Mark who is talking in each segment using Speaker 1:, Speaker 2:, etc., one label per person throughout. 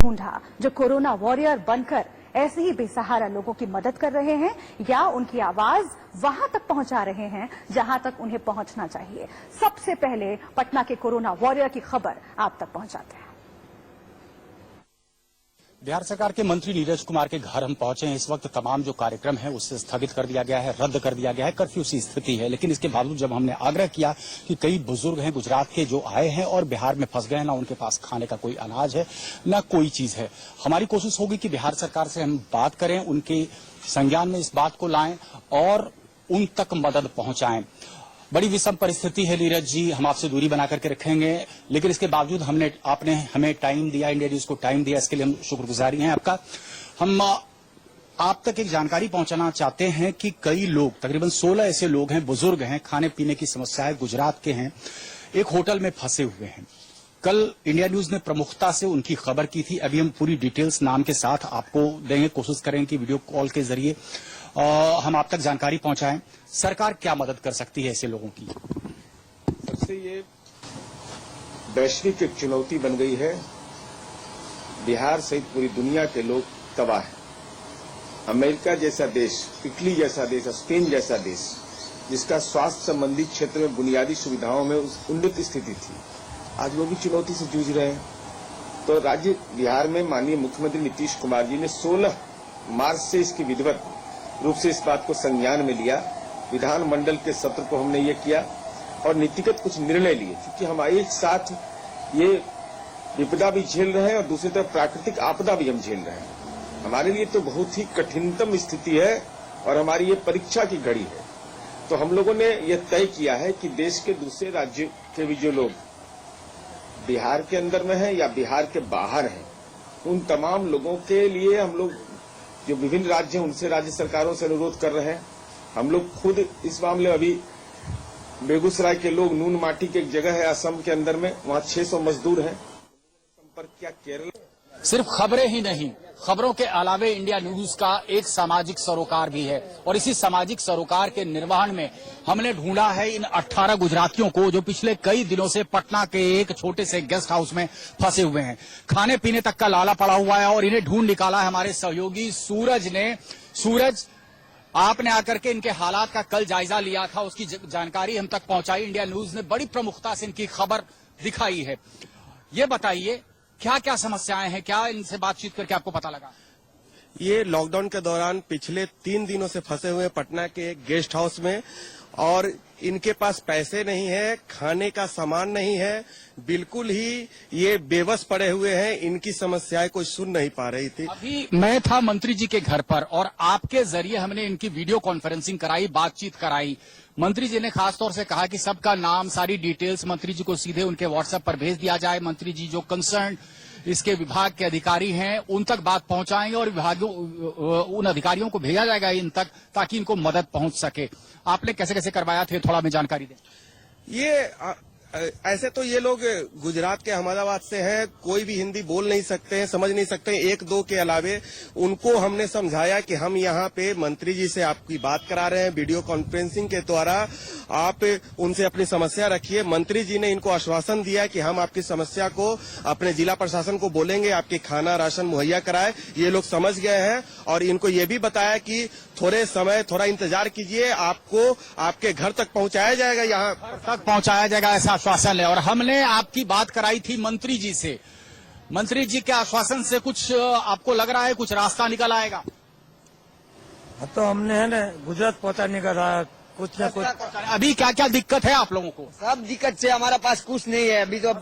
Speaker 1: ढूंढा जो corona warrior बनकर ऐसे ही बेसहारा लोगों की मदद कर रहे हैं या उनकी आवाज वहां तक पहुंचा रहे हैं जहां तक उन्हें पहुंचना चाहिए। सबसे पहले पटना के कोरोना वॉरियर की खबर आप तक पहुंचाते हैं।
Speaker 2: बिहार सरकार के मंत्री नीरज कुमार के घर हम पहुंचे हैं। इस वक्त तमाम जो कार्यक्रम है उससे स्थगित कर दिया गया है, रद्द कर दिया गया है, कर्फ्यू सी स्थिति है। लेकिन इसके बावजूद जब हमने आग्रह किया कि कई बुजुर्ग हैं गुजरात के जो आए हैं और बिहार में फंस गए हैं, ना उनके पास खाने का कोई अनाज है ना कोई चीज है, हमारी कोशिश होगी कि बिहार सरकार से हम बात करें, उनके संज्ञान में इस बात को लाएं और उन तक मदद पहुंचाएं। बड़ी विषम परिस्थिति है नीरज जी, हम आपसे दूरी बना करके रखेंगे, लेकिन इसके बावजूद आपने हमें टाइम दिया, इंडिया न्यूज को टाइम दिया, इसके लिए हम शुक्रगुजारी हैं आपका। हम आप तक एक जानकारी पहुंचाना चाहते हैं कि कई लोग, तकरीबन 16 ऐसे लोग हैं, बुजुर्ग हैं, खाने पीने की समस्या है, गुजरात के हैं, एक होटल में फंसे हुए हैं। कल इंडिया न्यूज ने प्रमुखता से उनकी खबर की थी। अभी हम पूरी डिटेल्स नाम के साथ आपको देंगे, कोशिश करें कि वीडियो कॉल के जरिए हम आप तक जानकारी पहुंचाएं। सरकार क्या मदद कर सकती है ऐसे लोगों की?
Speaker 3: सबसे ये वैश्विक एक चुनौती बन गई है। बिहार सहित पूरी दुनिया के लोग तबाह हैं। अमेरिका जैसा देश, इटली जैसा देश, स्पेन जैसा देश, जिसका स्वास्थ्य संबंधी क्षेत्र में बुनियादी सुविधाओं में उन्नत स्थिति थी, आज वो भी चुनौती से जूझ रहे हैं। तो राज्य बिहार में माननीय मुख्यमंत्री नीतीश कुमार जी ने 16 मार्च से इसकी विधिवत रूप से इस बात को संज्ञान में लिया। विधानमंडल के सत्र को हमने ये किया और नीतिगत कुछ निर्णय लिए, क्योंकि हम एक साथ ये विपदा भी झेल रहे हैं और दूसरी तरफ प्राकृतिक आपदा भी हम झेल रहे हैं। हमारे लिए तो बहुत ही कठिनतम स्थिति है और हमारी ये परीक्षा की घड़ी है। तो हम लोगों ने ये तय किया है कि देश के दूसरे राज्य के भी जो लोग बिहार के अंदर में हैं या बिहार के बाहर हैं, उन तमाम लोगों के लिए हम लोग जो विभिन्न राज्य हैं उनसे राज्य सरकारों से अनुरोध कर रहे हैं। हम लोग खुद इस मामले में अभी बेगूसराय के लोग नून माटी की एक जगह है असम के अंदर में, वहां 600 मजदूर हैं। संपर्क किया केरल।
Speaker 2: सिर्फ खबरें ही नहीं, खबरों के अलावे इंडिया न्यूज का एक सामाजिक सरोकार भी है और इसी सामाजिक सरोकार के निर्वहन में हमने ढूंढा है इन 18 गुजरातियों को जो पिछले कई दिनों से पटना के एक छोटे से गेस्ट हाउस में फंसे हुए हैं। खाने पीने तक का लाला पड़ा हुआ है और इन्हें ढूंढ निकाला है हमारे सहयोगी सूरज ने। सूरज, आपने आकर के इनके हालात का कल जायजा लिया था, उसकी जानकारी हम तक पहुंचाई। इंडिया न्यूज ने बड़ी प्रमुखता से इनकी खबर दिखाई है। ये बताइए क्या क्या समस्याएं हैं, क्या इनसे बातचीत करके आपको पता लगा?
Speaker 4: ये लॉकडाउन के दौरान पिछले 3 दिनों से फंसे हुए पटना के एक गेस्ट हाउस में और इनके पास पैसे नहीं है, खाने का सामान नहीं है, बिल्कुल ही ये बेबस पड़े हुए हैं। इनकी समस्याएं कोई सुन नहीं पा रही थी।
Speaker 2: अभी मैं था मंत्री जी के घर पर और आपके जरिए हमने इनकी वीडियो कॉन्फ्रेंसिंग कराई, बातचीत कराई। मंत्री जी ने खासतौर से कहा कि सबका नाम, सारी डिटेल्स मंत्री जी को सीधे उनके व्हाट्सएप पर भेज दिया जाए। मंत्री जी जो कंसर्न इसके विभाग के अधिकारी हैं उन तक बात पहुंचाएंगे और उन अधिकारियों को भेजा जाएगा इन तक ताकि इनको मदद पहुंच सके। आपने कैसे कैसे करवाया थे, थोड़ा हमें जानकारी दें।
Speaker 4: ये ऐसे तो ये लोग गुजरात के अहमदाबाद से हैं, कोई भी हिंदी बोल नहीं सकते हैं, समझ नहीं सकते हैं, 1-2 के अलावे। उनको हमने समझाया कि हम यहाँ पे मंत्री जी से आपकी बात करा रहे हैं वीडियो कॉन्फ्रेंसिंग के द्वारा, आप उनसे अपनी समस्या रखिए। मंत्री जी ने इनको आश्वासन दिया कि हम आपकी समस्या को अपने जिला प्रशासन को बोलेंगे, आपके खाना राशन मुहैया कराए। ये लोग समझ गए हैं और इनको ये भी बताया कि थोड़े समय, थोड़ा इंतजार कीजिए, आपको आपके घर तक पहुंचाया जाएगा, यहाँ
Speaker 2: तक पहुंचाया जाएगा, ऐसा आश्वासन है। और हमने आपकी बात कराई थी मंत्री जी से। मंत्री जी के आश्वासन से कुछ आपको लग रहा है कुछ रास्ता निकल आएगा?
Speaker 5: तो हमने है ना गुजरात पहुंचाने का था कुछ न कुछ।
Speaker 2: अभी क्या क्या दिक्कत है आप लोगों को?
Speaker 6: सब दिक्कत है, हमारे पास कुछ नहीं है। अभी तो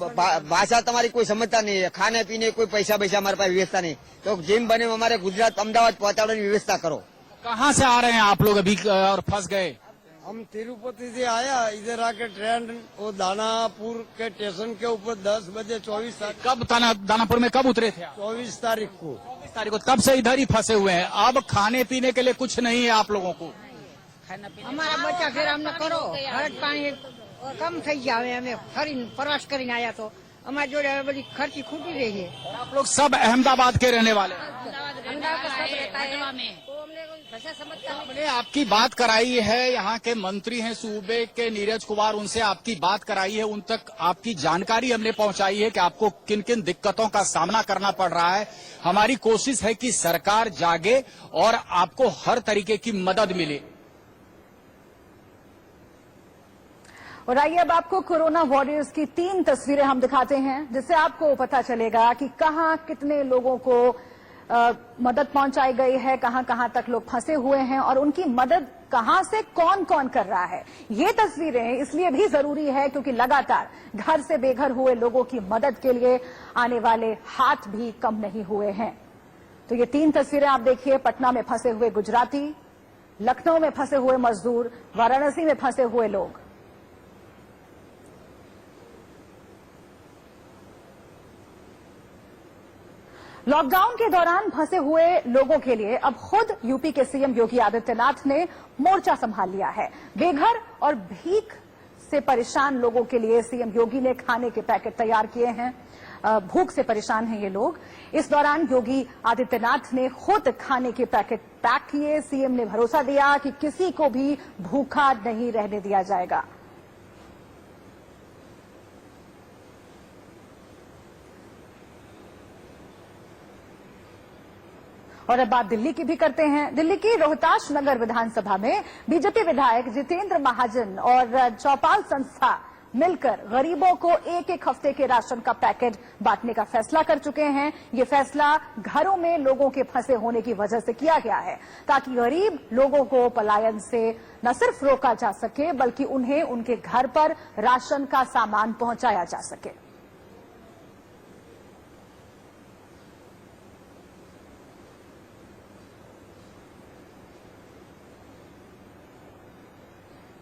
Speaker 6: भाषा तुम्हारी कोई समझता नहीं है, खाने पीने कोई पैसा हमारे पास व्यवस्था नहीं। तो जिम बने हमारे गुजरात अहमदाबाद पहुंचाने की व्यवस्था करो।
Speaker 2: कहाँ से आ रहे हैं आप लोग अभी और फंस गए?
Speaker 5: हम तिरुपति से आया, इधर आके ट्रेन वो दानापुर के स्टेशन के ऊपर 10 बजे 24 तारीख।
Speaker 2: कब दानापुर में कब उतरे थे आप?
Speaker 5: 24 तारीख को।
Speaker 2: 24 तारीख को तब से इधर ही फंसे हुए हैं। अब खाने पीने के लिए कुछ नहीं है आप लोगों को?
Speaker 7: हमारा बच्चा फिर हमने करो खर्च पानी कम थी जाए, हमें फरी प्रवास कर आया तो हमारे जोड़े बड़ी खर्ची खूटी रही है।
Speaker 2: आप लोग सब अहमदाबाद के रहने वाले?
Speaker 7: भाषा समझता नहीं।
Speaker 2: हमने आपकी बात कराई है, यहाँ के मंत्री हैं सूबे के नीरज कुमार, उनसे आपकी बात कराई है, उन तक आपकी जानकारी हमने पहुंचाई है कि आपको किन किन दिक्कतों का सामना करना पड़ रहा है। हमारी कोशिश है कि सरकार जागे और आपको हर तरीके की मदद मिले।
Speaker 1: और आइए अब आपको कोरोना वॉरियर्स की 3 तस्वीरें हम दिखाते हैं, जिससे आपको पता चलेगा कि कहां कितने लोगों को मदद पहुंचाई गई है, कहां कहां तक लोग फंसे हुए हैं और उनकी मदद कहां से कौन कौन कर रहा है। ये तस्वीरें इसलिए भी जरूरी है क्योंकि लगातार घर से बेघर हुए लोगों की मदद के लिए आने वाले हाथ भी कम नहीं हुए हैं। तो ये 3 तस्वीरें आप देखिए, पटना में फंसे हुए गुजराती, लखनऊ में फंसे हुए मजदूर, वाराणसी में फंसे हुए लोग। लॉकडाउन के दौरान फंसे हुए लोगों के लिए अब खुद यूपी के सीएम योगी आदित्यनाथ ने मोर्चा संभाल लिया है। बेघर और भीख से परेशान लोगों के लिए सीएम योगी ने खाने के पैकेट तैयार किए हैं। भूख से परेशान हैं ये लोग। इस दौरान योगी आदित्यनाथ ने खुद खाने के पैकेट पैक किए। सीएम ने भरोसा दिया कि किसी को भी भूखा नहीं रहने दिया जाएगा। और अब बात दिल्ली की भी करते हैं। दिल्ली की रोहताश नगर विधानसभा में बीजेपी विधायक जितेंद्र महाजन और चौपाल संस्था मिलकर गरीबों को एक हफ्ते के राशन का पैकेट बांटने का फैसला कर चुके हैं। ये फैसला घरों में लोगों के फंसे होने की वजह से किया गया है, ताकि गरीब लोगों को पलायन से न सिर्फ रोका जा सके बल्कि उन्हें उनके घर पर राशन का सामान पहुंचाया जा सके।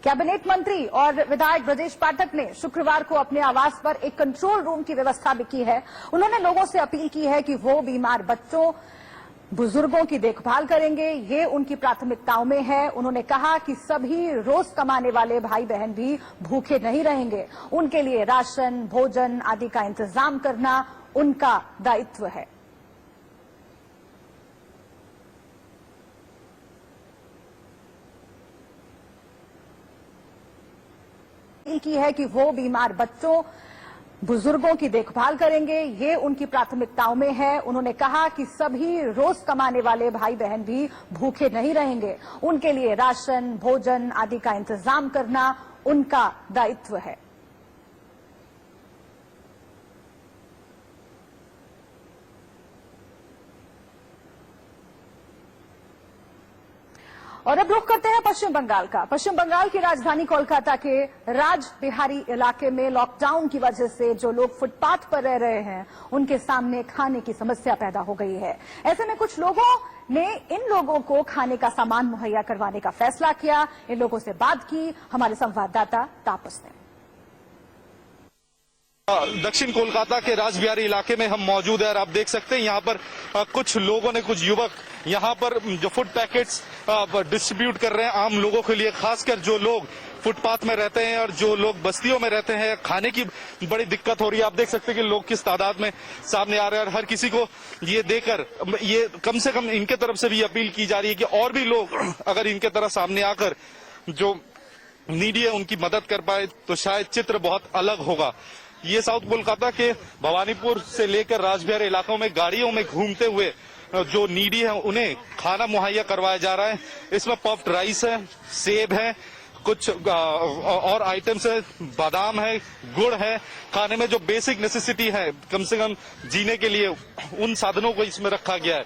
Speaker 1: कैबिनेट मंत्री और विधायक ब्रजेश पाठक ने शुक्रवार को अपने आवास पर एक कंट्रोल रूम की व्यवस्था भी की है। उन्होंने लोगों से अपील की है कि वो बीमार बच्चों, बुजुर्गों की देखभाल करेंगे, ये उनकी प्राथमिकताओं में है। उन्होंने कहा कि सभी रोज कमाने वाले भाई बहन भी भूखे नहीं रहेंगे। उनके लिए राशन, भोजन आदि का इंतजाम करना उनका दायित्व है। की है कि वो बीमार बच्चों, बुजुर्गों की देखभाल करेंगे, ये उनकी प्राथमिकताओं में है। उन्होंने कहा कि सभी रोज कमाने वाले भाई बहन भी भूखे नहीं रहेंगे। उनके लिए राशन, भोजन आदि का इंतजाम करना उनका दायित्व है। और अब रुख करते हैं पश्चिम बंगाल का। पश्चिम बंगाल की राजधानी कोलकाता के राजबिहारी इलाके में लॉकडाउन की वजह से जो लोग फुटपाथ पर रह रहे हैं, उनके सामने खाने की समस्या पैदा हो गई है। ऐसे में कुछ लोगों ने इन लोगों को खाने का सामान मुहैया करवाने का फैसला किया। इन लोगों से बात की हमारे संवाददाता तापस ने।
Speaker 8: दक्षिण कोलकाता के राजबिहारी इलाके में हम मौजूद हैं और आप देख सकते हैं यहाँ पर कुछ लोगों ने, कुछ युवक यहाँ पर जो फूड पैकेट्स डिस्ट्रीब्यूट कर रहे हैं आम लोगों के लिए, खासकर जो लोग फुटपाथ में रहते हैं और जो लोग बस्तियों में रहते हैं। खाने की बड़ी दिक्कत हो रही है। आप देख सकते हैं कि लोग किस तादाद में सामने आ रहे हैं और हर किसी को ये देकर ये कम से कम इनके तरफ से भी अपील की जा रही है कि और भी लोग अगर इनके तरह सामने आकर जो नीडी है उनकी मदद कर पाए तो शायद चित्र बहुत अलग होगा। ये साउथ कोलकाता के भवानीपुर से लेकर राजबिहारी इलाकों में गाड़ियों में घूमते हुए जो नीडी है उन्हें खाना मुहैया करवाया जा रहा है। इसमें पफ्ड राइस है, सेब है, कुछ और आइटम्स है, बादाम है, गुड़ है। खाने में जो बेसिक नेसेसिटी है कम से कम जीने के लिए, उन साधनों को इसमें रखा गया है।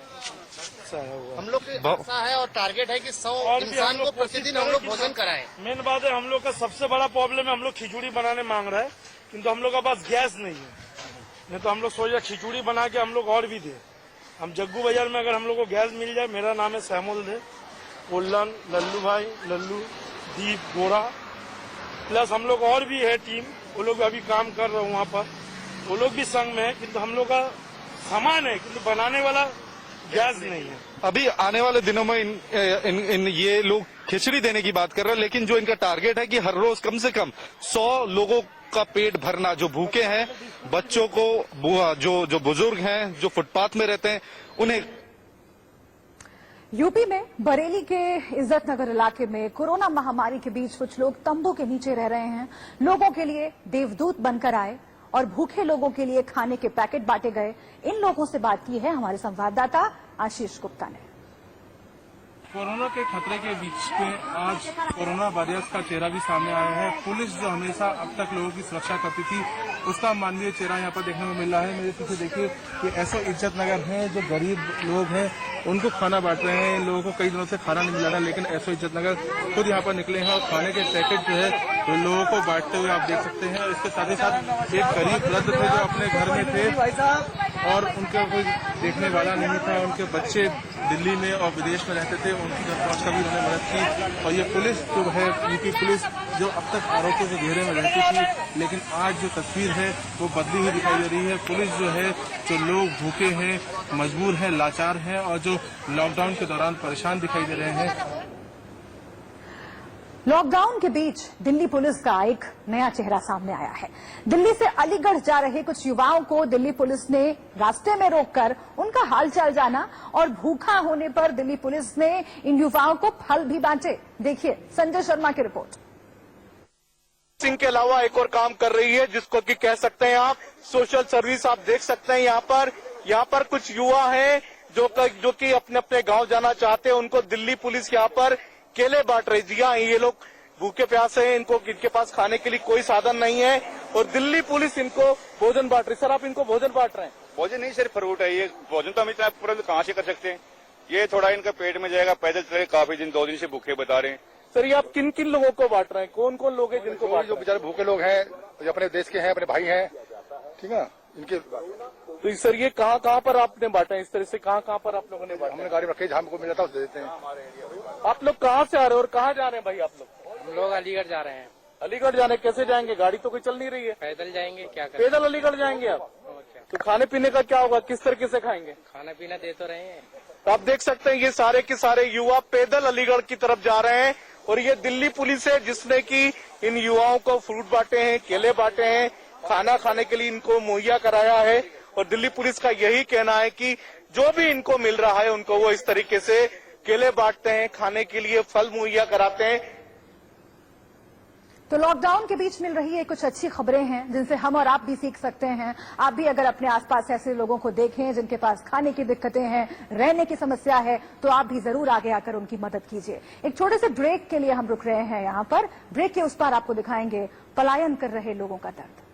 Speaker 9: हम लोग ऐसा है और टारगेट है कि 100 इंसान को प्रतिदिन हम लोग भोजन कराएं।
Speaker 10: मेन बात है, हम लोग का सबसे बड़ा प्रॉब्लम है, हम लोग खिचड़ी बनाने मांग रहे हैं, किंतु हम लोग के पास गैस नहीं है। नहीं तो हम लोग सोच रहे खिचड़ी बना के हम लोग और भी दे। हम जग्गू बाजार में अगर हम लोग को गैस मिल जाए, मेरा नाम है सहमुल दे, उल्लन, लल्लू भाई, लल्लू, दीप, गोरा, प्लस हम लोग और भी है टीम, वो लोग अभी काम कर रहे हैं वहाँ पर, वो लोग भी संग में है, किंतु हम लोग का सामान है किंतु बनाने वाला गैस नहीं है।
Speaker 8: अभी आने वाले दिनों में ये लोग खिचड़ी देने की बात कर रहे हैं, लेकिन जो इनका टारगेट है कि हर रोज कम से कम 100 लोगों का पेट भरना, जो भूखे हैं, बच्चों को, जो बुजुर्ग हैं, जो फुटपाथ में रहते हैं, उन्हें।
Speaker 1: यूपी में बरेली के इज्जत नगर इलाके में कोरोना महामारी के बीच कुछ लोग तंबू के नीचे रह रहे हैं। लोगों के लिए देवदूत बनकर आए और भूखे लोगों के लिए खाने के पैकेट बांटे गए। इन लोगों से बात की है हमारे संवाददाता आशीष गुप्ता ने।
Speaker 10: कोरोना के खतरे के बीच में आज कोरोना वॉरियर्स का चेहरा भी सामने आया है। पुलिस जो हमेशा अब तक लोगों की सुरक्षा करती थी, उसका मानवीय चेहरा यहाँ पर देखने को मिल रहा है। मेरे पीछे देखिए कि ऐसे इज्जत नगर है, जो गरीब लोग हैं उनको खाना बांट रहे हैं। इन लोगों को कई दिनों से खाना नहीं मिला था, लेकिन ऐसे इज्जत नगर खुद यहाँ पर निकले हैं और खाने के पैकेट जो है वो लोगों को बांटते हुए आप देख सकते हैं। इसके साथ ही साथ एक गरीब वृद्ध थे जो अपने घर में थे और उनका कोई देखने वाला नहीं था। उनके बच्चे दिल्ली में और विदेश में रहते थे, उनकी घर पहुंचकर भी उन्होंने मदद की। और ये पुलिस जो है, यूपी पुलिस जो अब तक आरोपों के घेरे में रहती थी, लेकिन आज जो तस्वीर है वो बदली हुई दिखाई दे रही है। पुलिस जो है, जो लोग भूखे हैं, मजबूर हैं, लाचार हैं और जो लॉकडाउन के दौरान परेशान दिखाई दे रहे हैं।
Speaker 1: लॉकडाउन के बीच दिल्ली पुलिस का एक नया चेहरा सामने आया है। दिल्ली से अलीगढ़ जा रहे कुछ युवाओं को दिल्ली पुलिस ने रास्ते में रोककर उनका हालचाल जाना और भूखा होने पर दिल्ली पुलिस ने इन युवाओं को फल भी बांटे। देखिए संजय शर्मा की रिपोर्ट।
Speaker 8: सिंह के अलावा एक और काम कर रही है, जिसको कि कह सकते हैं आप सोशल सर्विस। आप देख सकते हैं यहाँ पर कुछ युवा हैं जो कि अपने अपने गांव जाना चाहते हैं। उनको दिल्ली पुलिस यहाँ पर केले बांट रही। जी हाँ, ये लोग भूखे प्यासे हैं, इनके पास खाने के लिए कोई साधन नहीं है और दिल्ली पुलिस इनको भोजन बांट रही। सर, आप इनको भोजन बांट रहे हैं?
Speaker 11: भोजन नहीं, सिर्फ फ्रूट है। ये भोजन तो हम इतना कहाँ से कर सकते हैं? ये थोड़ा इनका पेट में जाएगा। पैदल चले काफी दिन, 2 दिन से भूखे बता रहे हैं।
Speaker 8: सर, ये आप किन किन लोगों को बांट रहे हैं? कौन कौन लोग हैं जिनको बांट?
Speaker 11: जो बेचारे भूखे लोग हैं, जो अपने देश के हैं, अपने भाई हैं, ठीक है, इनके।
Speaker 8: तो सर, ये कहाँ पर आपने बांटा है? इस तरह से कहाँ पर आप लोगों ने बांटा?
Speaker 11: हमने गाड़ी में रखी, जहाँ हमको मिला था दे देते हैं।
Speaker 8: आप लोग कहाँ से आ रहे हो और कहाँ जा रहे हैं भाई आप लोग?
Speaker 7: हम लोग अलीगढ़ जा रहे हैं।
Speaker 8: अलीगढ़ जाने कैसे जाएंगे? गाड़ी तो कोई चल नहीं रही है।
Speaker 7: पैदल जाएंगे, क्या करें?
Speaker 8: पैदल अलीगढ़ जाएंगे आप? तो खाने पीने का क्या होगा? किस तरीके से खाएंगे?
Speaker 7: खाना पीना दे तो रहे हैं।
Speaker 8: तो आप देख सकते हैं ये सारे के सारे युवा पैदल अलीगढ़ की तरफ जा रहे हैं और ये दिल्ली पुलिस है जिसने कि इन युवाओं को फ्रूट बांटे हैं, केले बांटे हैं, खाना खाने के लिए इनको मुहैया कराया है। और दिल्ली पुलिस का यही कहना है कि जो भी इनको मिल रहा है उनको वो इस तरीके से केले बांटते हैं, खाने के लिए फल मुहैया कराते हैं।
Speaker 1: तो लॉकडाउन के बीच मिल रही है कुछ अच्छी खबरें हैं जिनसे हम और आप भी सीख सकते हैं। आप भी अगर अपने आसपास ऐसे लोगों को देखें जिनके पास खाने की दिक्कतें हैं, रहने की समस्या है, तो आप भी जरूर आगे आकर उनकी मदद कीजिए। एक छोटे से ब्रेक के लिए हम रुक रहे हैं यहाँ पर। ब्रेक के उस पार आपको दिखाएंगे पलायन कर रहे लोगों का दर्द।